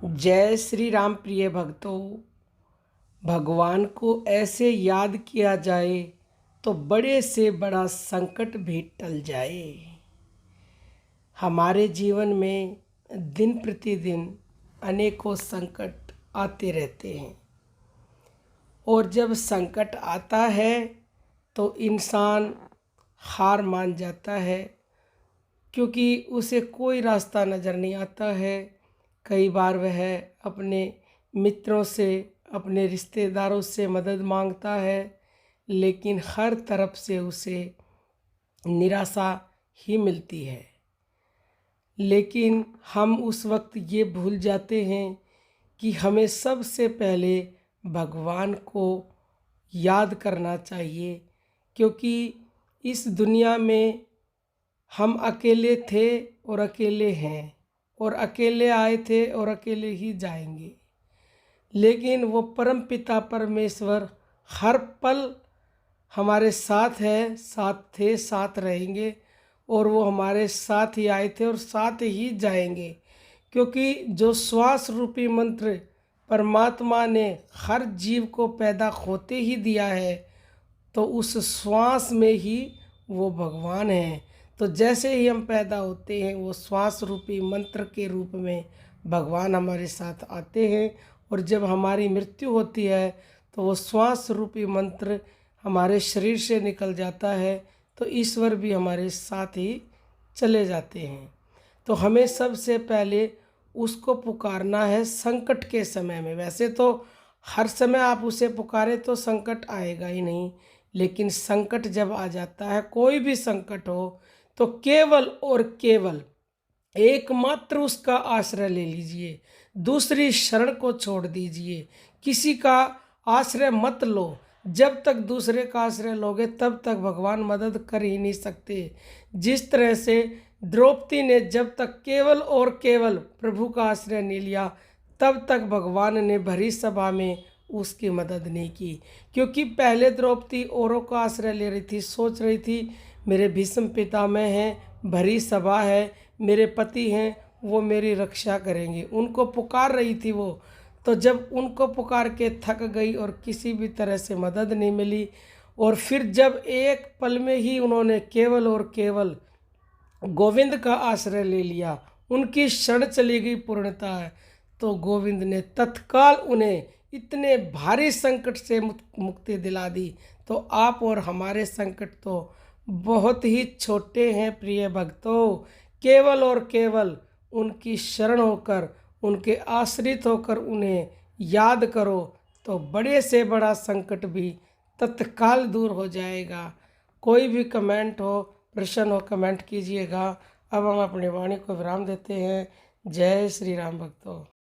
जय श्री राम प्रिय भक्तों। भगवान को ऐसे याद किया जाए तो बड़े से बड़ा संकट भी टल जाए। हमारे जीवन में दिन प्रतिदिन अनेकों संकट आते रहते हैं और जब संकट आता है तो इंसान हार मान जाता है, क्योंकि उसे कोई रास्ता नज़र नहीं आता है। कई बार वह अपने मित्रों से, अपने रिश्तेदारों से मदद मांगता है, लेकिन हर तरफ से उसे निराशा ही मिलती है। लेकिन हम उस वक्त ये भूल जाते हैं कि हमें सबसे पहले भगवान को याद करना चाहिए, क्योंकि इस दुनिया में हम अकेले थे और अकेले हैं, और अकेले आए थे और अकेले ही जाएंगे। लेकिन वो परम पिता परमेश्वर हर पल हमारे साथ है, साथ थे, साथ रहेंगे, और वो हमारे साथ ही आए थे और साथ ही जाएंगे। क्योंकि जो श्वास रूपी मंत्र परमात्मा ने हर जीव को पैदा होते ही दिया है, तो उस श्वास में ही वो भगवान हैं। तो जैसे ही हम पैदा होते हैं, वो श्वास रूपी मंत्र के रूप में भगवान हमारे साथ आते हैं, और जब हमारी मृत्यु होती है तो वो श्वास रूपी मंत्र हमारे शरीर से निकल जाता है, तो ईश्वर भी हमारे साथ ही चले जाते हैं। तो हमें सबसे पहले उसको पुकारना है संकट के समय में। वैसे तो हर समय आप उसे पुकारें तो संकट आएगा ही नहीं, लेकिन संकट जब आ जाता है, कोई भी संकट हो, तो केवल और केवल एकमात्र उसका आश्रय ले लीजिए, दूसरी शरण को छोड़ दीजिए। किसी का आश्रय मत लो। जब तक दूसरे का आश्रय लोगे तब तक भगवान मदद कर ही नहीं सकते। जिस तरह से द्रौपदी ने जब तक केवल और केवल प्रभु का आश्रय नहीं लिया, तब तक भगवान ने भरी सभा में उसकी मदद नहीं की। क्योंकि पहले द्रौपदी औरों का आश्रय ले रही थी, सोच रही थी मेरे भीष्म पितामह हैं, भरी सभा है, मेरे पति हैं, वो मेरी रक्षा करेंगे, उनको पुकार रही थी वो। तो जब उनको पुकार के थक गई और किसी भी तरह से मदद नहीं मिली, और फिर जब एक पल में ही उन्होंने केवल और केवल गोविंद का आश्रय ले लिया, उनकी शरण चली गई पूर्णता है, तो गोविंद ने तत्काल उन्हें इतने भारी संकट से मुक्ति दिला दी। तो आप और हमारे संकट तो बहुत ही छोटे हैं प्रिय भक्तों। केवल और केवल उनकी शरण होकर, उनके आश्रित होकर उन्हें याद करो, तो बड़े से बड़ा संकट भी तत्काल दूर हो जाएगा। कोई भी कमेंट हो, प्रश्न हो, कमेंट कीजिएगा। अब हम अपनी वाणी को विराम देते हैं। जय श्री राम भक्तों।